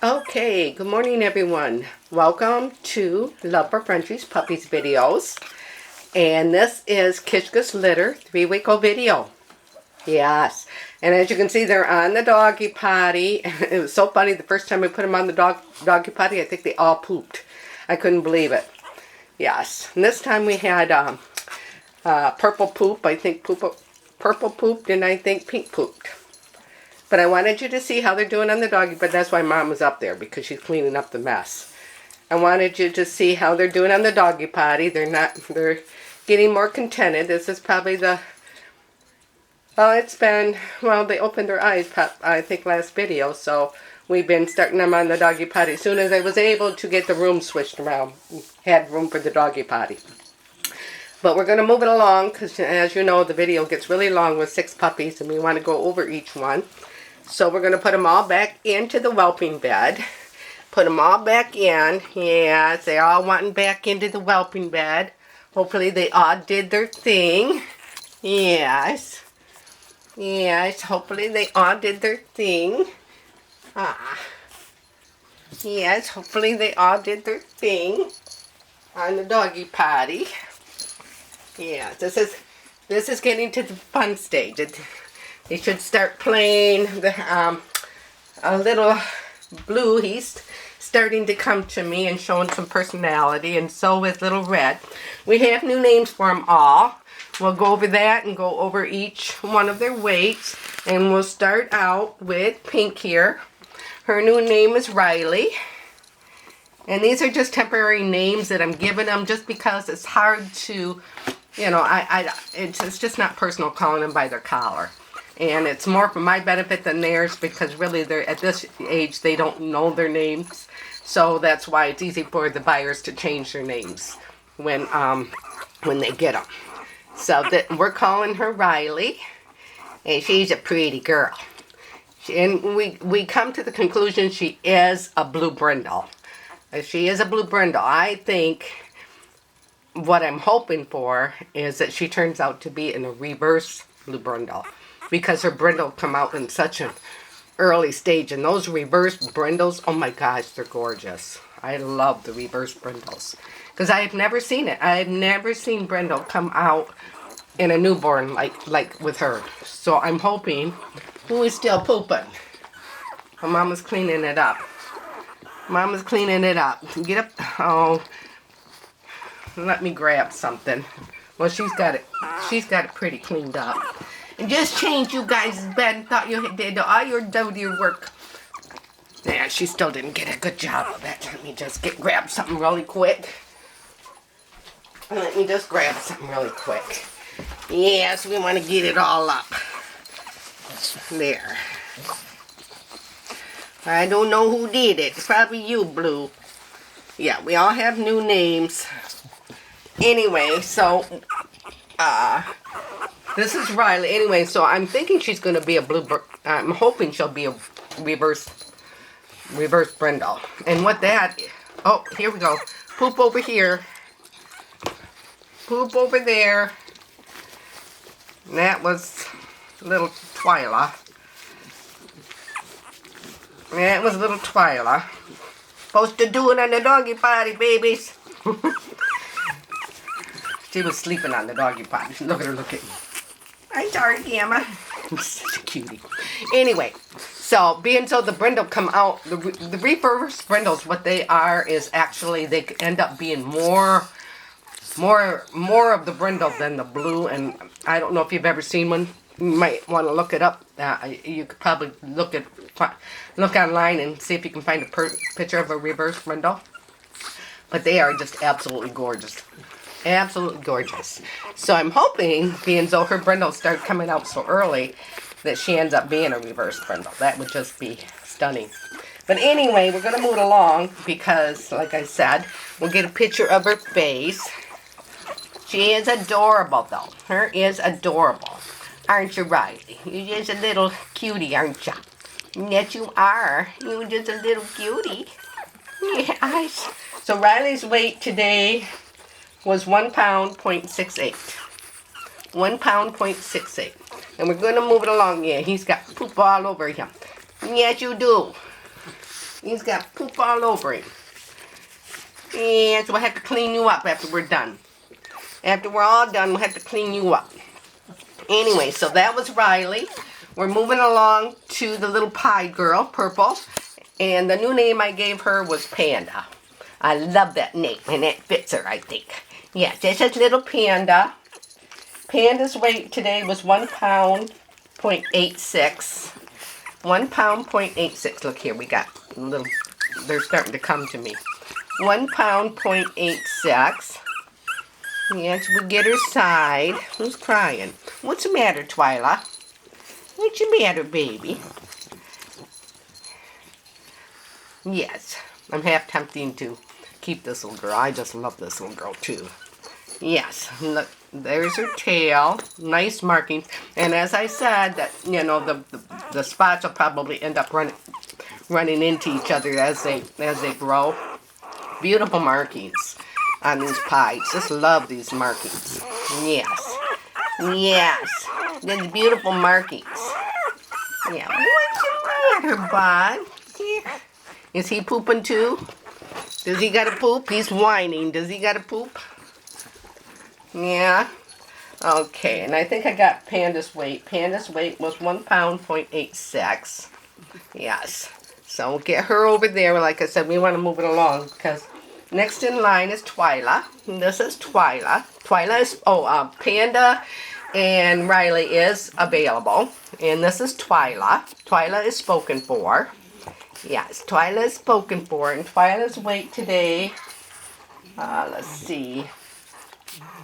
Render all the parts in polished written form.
Okay, good morning everyone. Welcome to Love for Frenchies Puppies videos. And this is Kishka's Litter 3-week-old video. Yes. And as you can see, they're on the doggy potty. It was so funny, the first time we put them on the doggy potty, I think they all pooped. I couldn't believe it. Yes. And this time we had purple poop. I think purple pooped and I think pink pooped. But I wanted you to see how they're doing on the doggy, but that's why Mom was up there, because she's cleaning up the mess. I wanted you to see how they're doing on the doggy potty. They're getting more contented. This is probably they opened their eyes, I think, last video, so we've been starting them on the doggy potty as soon as I was able to get the room switched around. Had room for the doggy potty. But we're going to move it along, because as you know, the video gets really long with 6 puppies, and we want to go over each one. So we're going to put them all back into the whelping bed. Put them all back in. Yes, they all wanting back into the whelping bed. Hopefully they all did their thing. Yes. Yes, hopefully they all did their thing. Yes, hopefully they all did their thing on the doggy potty. Yeah, this is getting to the fun stage. They should start playing a little Blue. He's starting to come to me and showing some personality, and so is little Red. We have new names for them all. We'll go over that and go over each one of their weights, and we'll start out with Pink here. Her new name is Riley. And these are just temporary names that I'm giving them just because it's hard to, you know, it's just not personal calling them by their collar. And it's more for my benefit than theirs, because really they're at this age, they don't know their names. So that's why it's easy for the buyers to change their names when they get them. So we're calling her Riley, and she's a pretty girl. And we come to the conclusion she is a blue brindle. She is a blue brindle. I think what I'm hoping for is that she turns out to be in a reverse blue brindle, because her brindle come out in such an early stage, and those reverse brindles, oh my gosh, they're gorgeous. I love the reverse brindles, because I have never seen it. I have never seen brindle come out in a newborn like with her. So I'm hoping. Who is still pooping? Her mama's cleaning it up. Mama's cleaning it up. Get up. Oh, let me grab something. Well, she's got it pretty cleaned up. And just changed you guys' bed and thought you did all your dirty work. Yeah, she still didn't get a good job of it. Let me just grab something really quick. Yes, we want to get it all up. There. I don't know who did it. It's probably you, Blue. Yeah, we all have new names. Anyway, so this is Riley. Anyway, so I'm thinking she's going to be a blue. I'm hoping she'll be a reverse brindle. And what that? Oh, here we go. Poop over here. Poop over there. And that was little Twyla. That was little Twyla. Supposed to do it on the doggy potty, babies. She was sleeping on the doggy potty. Look at her looking. I'm sorry, Gamma. Such a cutie. Anyway, so being so the brindle come out, the reverse brindles, what they are is actually they end up being more of the brindle than the blue. And I don't know if you've ever seen one. You might want to look it up. You could probably look online and see if you can find a picture of a reverse brindle. But they are just absolutely gorgeous. Absolutely gorgeous. So I'm hoping, being though her brindles start coming out so early, that she ends up being a reverse brindle. That would just be stunning. But anyway, we're going to move along because, like I said, we'll get a picture of her face. She is adorable, though. Her is adorable. Aren't you, Riley? You're just a little cutie, aren't you? Yes, you are. You're just a little cutie. Yes. So Riley's weight today was 1 pound, 0.68. 1 pound, 0.68. And we're going to move it along. Yeah, he's got poop all over him. Yes, you do. He's got poop all over him. And so I have to clean you up after we're done. After we're all done, we'll have to clean you up. Anyway, so that was Riley. We're moving along to the little pie girl, Purple. And the new name I gave her was Panda. I love that name, and it fits her, I think. Yeah, this is little Panda. Panda's weight today was 1 pound, 0.86. 1 pound, 0.86. Look here, we got a little, they're starting to come to me. 1 pound, 0.86. Yes, we get her side. Who's crying? What's the matter, Twyla? What's the matter, baby? Yes, I'm half tempting to keep this little girl. I just love this little girl, too. Yes, look, there's her tail. Nice markings. And as I said, that the spots will probably end up running into each other as they grow. Beautiful markings on these pies. Just love these markings. Yes. Yes. These beautiful markings. Yeah. What's the matter, bud? Yeah. Is he pooping too? Does he gotta poop? He's whining. Does he gotta poop? Yeah. Okay, and I think I got Panda's weight. Panda's weight was 1 pound, 0.86. Yes. So we'll get her over there. Like I said, we want to move it along because next in line is Twyla. This is Twyla. Twyla is, Panda and Riley is available. And this is Twyla. Twyla is spoken for. Yes, Twyla is spoken for. And Twyla's weight today, let's see.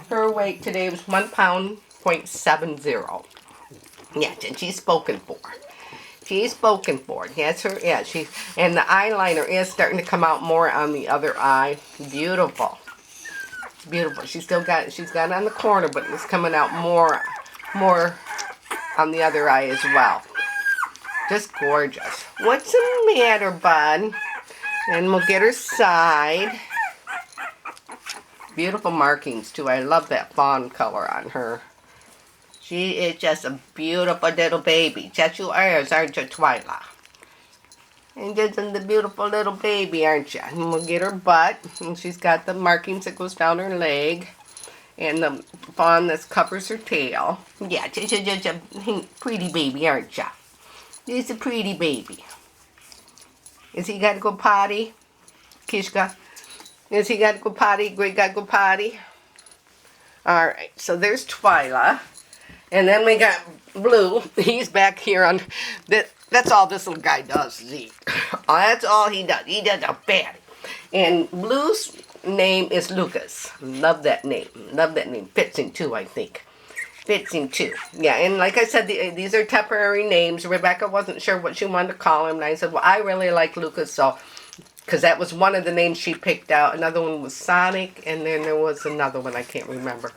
Her weight today was 1 pound, 0.70. Yes, and she's spoken for. She's spoken for. Yes, her. Yeah, and the eyeliner is starting to come out more on the other eye. Beautiful, beautiful. She's got it on the corner, but it's coming out more on the other eye as well. Just gorgeous. What's the matter, bud? And we'll get her side. Beautiful markings too. I love that fawn color on her. She is just a beautiful little baby. Just you are, aren't you, Twyla? And just the beautiful little baby, aren't you? And we'll get her butt. And she's got the markings that goes down her leg. And the fawn that covers her tail. Yeah, just a pretty baby, aren't you? She's a pretty baby. Is he got to go potty? Kishka? Is he got to go potty? Greg got to go potty? Alright, so there's Twyla. And then we got Blue. He's back here on... That's all this little guy does, is eat. That's all he does. He does a bad. And Blue's name is Lucas. Love that name. Love that name. Fits him too, I think. Fits him too. Yeah, and like I said, these are temporary names. Rebecca wasn't sure what she wanted to call him. And I said, well, I really like Lucas, so... Because that was one of the names she picked out. Another one was Sonic, and then there was another one I can't remember.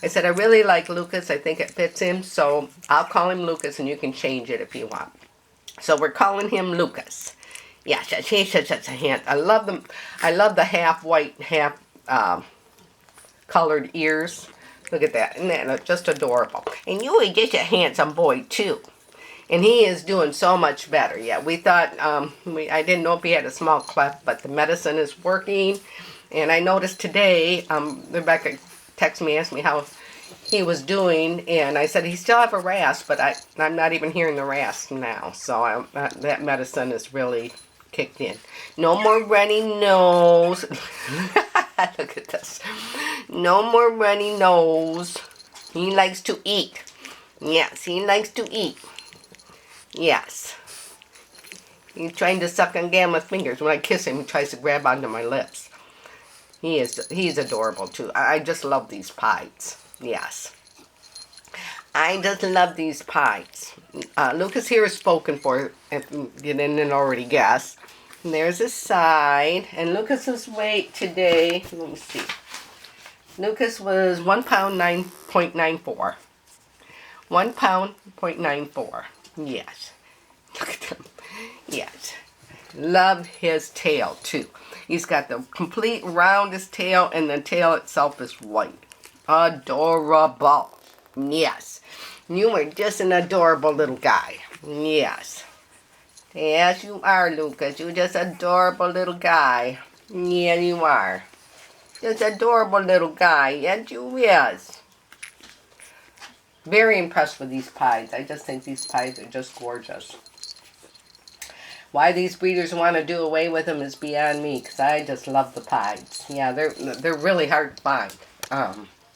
I said, I really like Lucas. I think it fits him, so I'll call him Lucas, and you can change it if you want. So we're calling him Lucas. Yeah, he's such a hand. I love them. I love the half white, half colored ears. Look at that. Isn't that just adorable? And you are just a handsome boy, too. And he is doing so much better. Yeah, we thought, I didn't know if he had a small cleft, but the medicine is working. And I noticed today, Rebecca texted me, asked me how he was doing. And I said, he still have a rasp, but I'm not even hearing the rasp now. So that medicine is really kicked in. No more runny nose. Look at this. No more runny nose. He likes to eat. Yes, he likes to eat. Yes. He's trying to suck on Gamma's fingers. When I kiss him, he tries to grab onto my lips. He's adorable, too. I just love these pies. Yes. I just love these pies. Lucas here is spoken for, if you didn't already guess. And there's his side. And Lucas's weight today, let me see. Lucas was 1 pound, 9.94. 1 pound, 0.94. Yes. Look at him. Yes. Love his tail, too. He's got the complete roundest tail, and the tail itself is white. Adorable. Yes. You are just an adorable little guy. Yes. Yes, you are, Lucas. You're just adorable little guy. Yeah, you are. Just adorable little guy. Yes, you is. Very impressed with these pies. I just think these pies are just gorgeous. Why these breeders want to do away with them is beyond me, because I just love the pies. Yeah, they're really hard to find.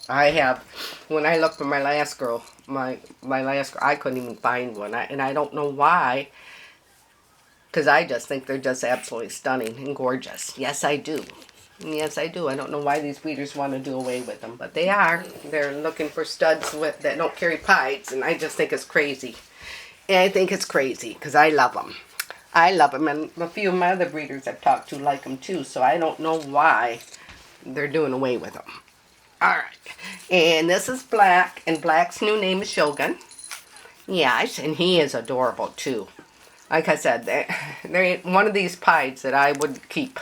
I have, when I looked for my last girl, my last girl, I couldn't even find one. And I don't know why, because I just think they're just absolutely stunning and gorgeous. Yes, I do. Yes, I do. I don't know why these breeders want to do away with them, but they are. They're looking for studs that don't carry pies, and I just think it's crazy. And I think it's crazy, because I love them. I love them, and a few of my other breeders I've talked to like them too, so I don't know why they're doing away with them. Alright, and this is Black, and Black's new name is Shogun. Yes, and he is adorable too. Like I said, there ain't one of these pies that I would keep.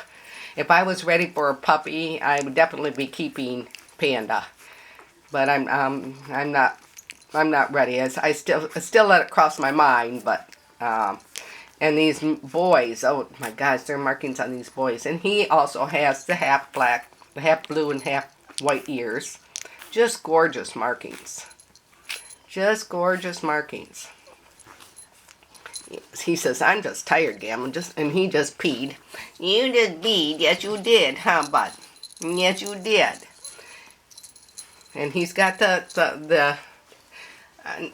If I was ready for a puppy, I would definitely be keeping Panda. But I'm not ready. I still let it cross my mind, but and these boys, oh my gosh, there are markings on these boys. And he also has the half black, half blue and half white ears. Just gorgeous markings. Just gorgeous markings. He says, I'm just tired, Gammon. And he just peed. You just peed? Yes, you did, huh, bud? Yes, you did. And he's got the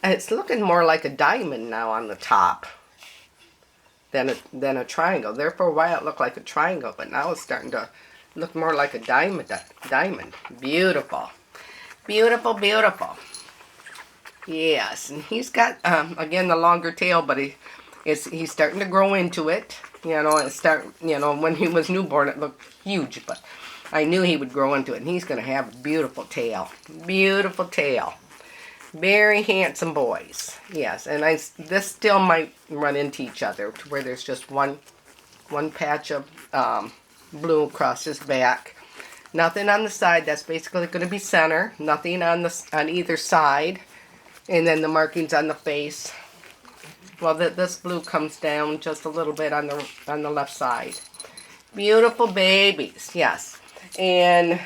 it's looking more like a diamond now on the top than a triangle. There for a while it looked like a triangle, but now it's starting to look more like a diamond. Beautiful. Beautiful, beautiful. Yes, and he's got, again, the longer tail, but he's starting to grow into it. You know, when he was newborn, it looked huge, but I knew he would grow into it, and he's going to have a beautiful tail. Beautiful tail. Very handsome boys. Yes, and this still might run into each other, to where there's just one patch of blue across his back. Nothing on the side. That's basically going to be center. Nothing on either side. And then the markings on the face. Well, this blue comes down just a little bit on the left side. Beautiful babies, yes. And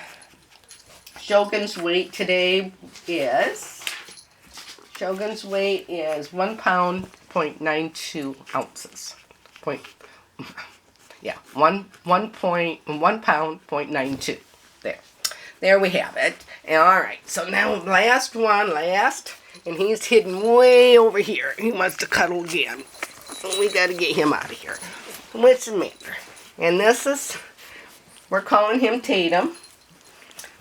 Shogun's weight today is 1 pound, 0.92 ounces. One pound, 0.92. There we have it. All right, so now last, and he's hidden way over here. He wants to cuddle again. We got to get him out of here. What's the matter? And this is, we're calling him Tatum.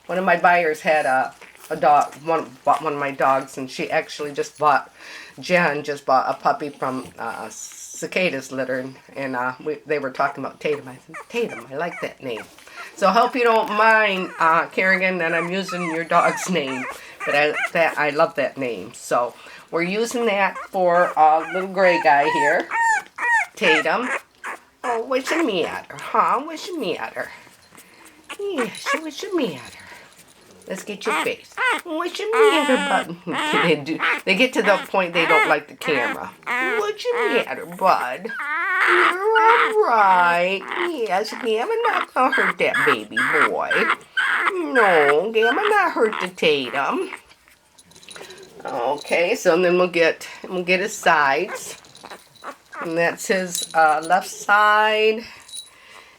One of my buyers had a dog, bought one of my dogs, and she actually Jen just bought a puppy from Cicadas litter, and they were talking about Tatum. I said, Tatum, I like that name. So I hope you don't mind, Kerrigan, that I'm using your dog's name. But I love that name. So we're using that for little gray guy here. Tatum. Oh, what's the matter, huh? What's the matter? Yes, what's the matter? Let's get your face. What's the matter, bud? They get to the point they don't like the camera. What's the matter, bud? You're alright. Yes, Gamma not gonna hurt that baby boy. No, Gamma not hurt the Tatum. Okay, so then we'll get his sides. And that's his left side.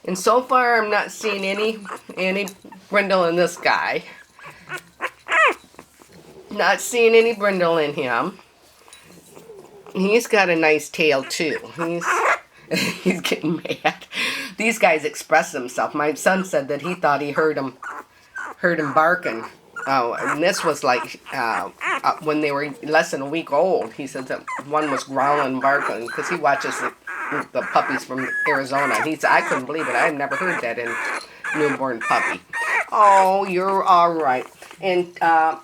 And so far I'm not seeing any brindle in this guy. Not seeing any brindle in him. He's got a nice tail too. He's getting mad. These guys express themselves. My son said that he thought he heard him barking. Oh, and this was like when they were less than a week old. He said that one was growling and barking because he watches the puppies from Arizona. And he said, I couldn't believe it. I've never heard that in newborn puppy. Oh, you're all right. And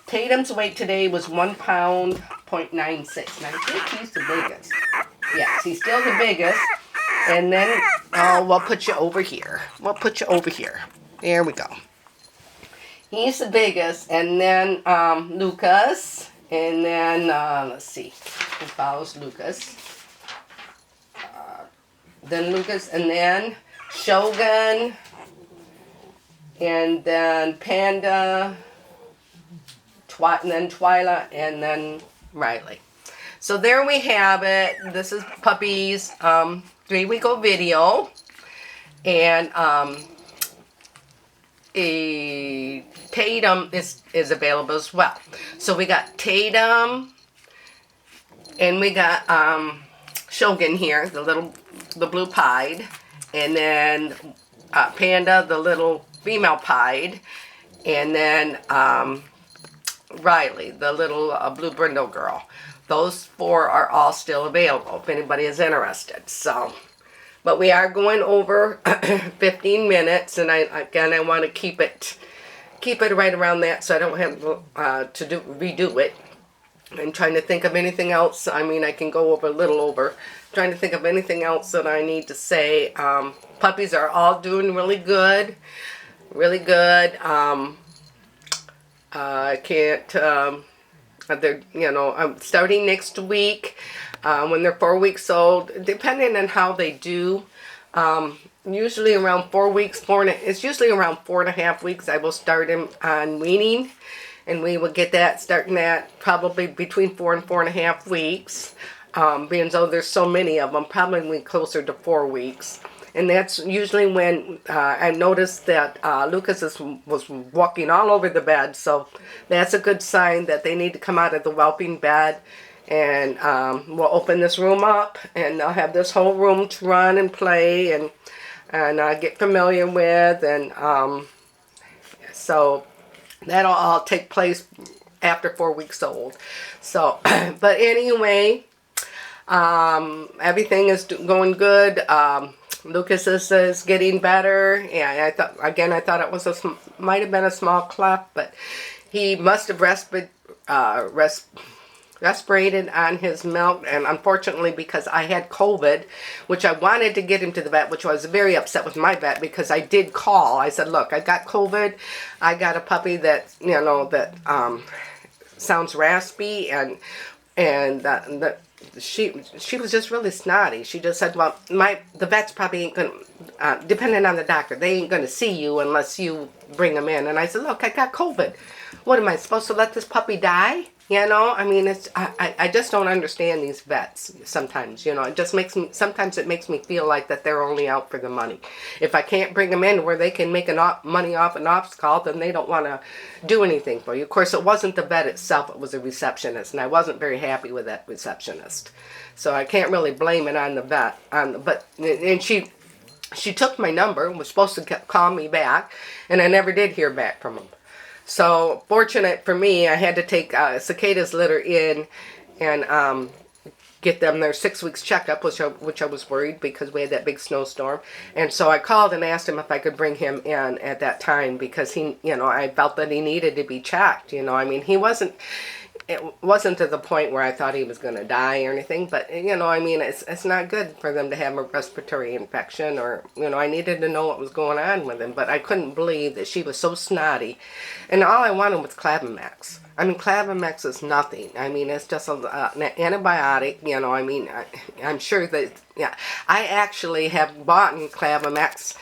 Tatum's weight today was 1 pound, 0.96. And I think he's the biggest. Yes, he's still the biggest. And then, we'll put you over here. There we go. He's the biggest. And then Lucas. And then, let's see. Who follows Lucas? then Lucas, and then Shogun, and then Panda, and then Twyla, and then Riley. So there we have it. This is Puppy's 3-week-old video. And a Tatum is available as well. So we got Tatum, and we got Shogun here, the blue pied, and then Panda, the little female pied, and then Riley, the little blue brindle girl. Those 4 are all still available if anybody is interested. So, but we are going over 15 minutes, and I want to keep it right around that, so I don't have to redo it. I'm trying to think of anything else. I mean, I can go over a little over. Trying to think of anything else that I need to say. Puppies are all doing really good, really good. I can't. They're, I'm starting next week when they're 4 weeks old, depending on how they do. Usually around 4 weeks, it's usually around 4.5 weeks. I will start him on weaning, and we will get that starting at probably between 4 and 4.5 weeks. Being though there's so many of them, probably closer to 4 weeks. And that's usually when I noticed that Lucas was walking all over the bed. So that's a good sign that they need to come out of the whelping bed. And we'll open this room up, and I'll have this whole room to run and play and get familiar with. And so that'll all take place after 4 weeks old. So, but anyway, everything is going good. Lucas is getting better. Yeah, I thought it was might have been a small cleft, but he must have respirated on his milk, and unfortunately, because I had COVID, which I wanted to get him to the vet, which I was very upset with my vet, because I did call. I said, look, I got COVID. I got a puppy that, that sounds raspy, and she was just really snotty. She just said, well, the vet's probably ain't going to, depending on the doctor, they ain't going to see you unless you bring them in. And I said, look, I got COVID. What, am I supposed to let this puppy die? I mean, I just don't understand these vets sometimes, it just sometimes it makes me feel like that they're only out for the money. If I can't bring them in where they can make money off an ops call, then they don't want to do anything for you. Of course, it wasn't the vet itself, it was a receptionist, and I wasn't very happy with that receptionist. So I can't really blame it on the vet. And she took my number and was supposed to call me back, and I never did hear back from them. So, fortunate for me, I had to take Cicada's litter in and get them their 6 weeks checkup, which I was worried because we had that big snowstorm. And so I called and asked him if I could bring him in at that time because he, I felt that he needed to be checked. I mean, it wasn't to the point where I thought he was going to die or anything, but, I mean, it's not good for them to have a respiratory infection or, I needed to know what was going on with him, but I couldn't believe that she was so snotty. And all I wanted was Clavamex. I mean, Clavamex is nothing. I mean, it's just an antibiotic, I mean, I'm sure that, yeah. I actually have bought Clavamex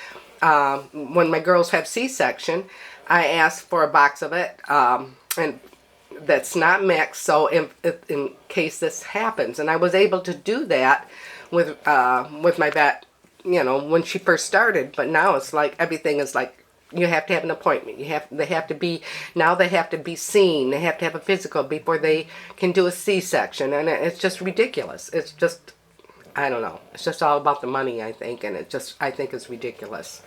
when my girls have C-section. I asked for a box of it, and that's not mixed, so in case this happens. And I was able to do that with my vet, when she first started. But now it's like everything is like you have to have an appointment. They have to be seen. They have to have a physical before they can do a C-section, and it's just ridiculous. It's just, I don't know. It's just all about the money, I think, and I think it's ridiculous.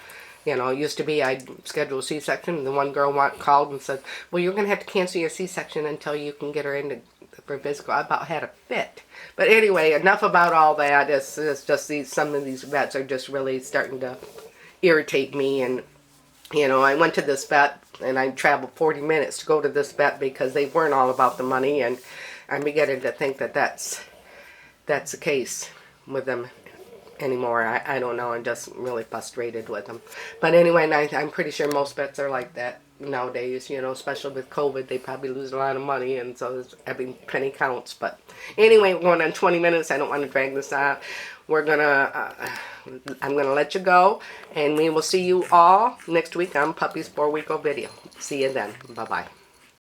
It used to be I'd schedule a C-section, and the one girl called and said, well, you're going to have to cancel your C-section until you can get her in for physical. I about had a fit. But anyway, enough about all that. It's just some of these vets are just really starting to irritate me. And, I went to this vet, and I traveled 40 minutes to go to this vet because they weren't all about the money. And I'm beginning to think that that's the case with them. anymore. I don't know. I'm just really frustrated with them. But anyway, I'm pretty sure most vets are like that nowadays, you know, especially with COVID. They probably lose a lot of money, and so every penny counts. But anyway, we're going on 20 minutes. I don't want to drag this out. I'm going to let you go, and we will see you all next week on Puppy's 4-week-old video. See you then. Bye-bye.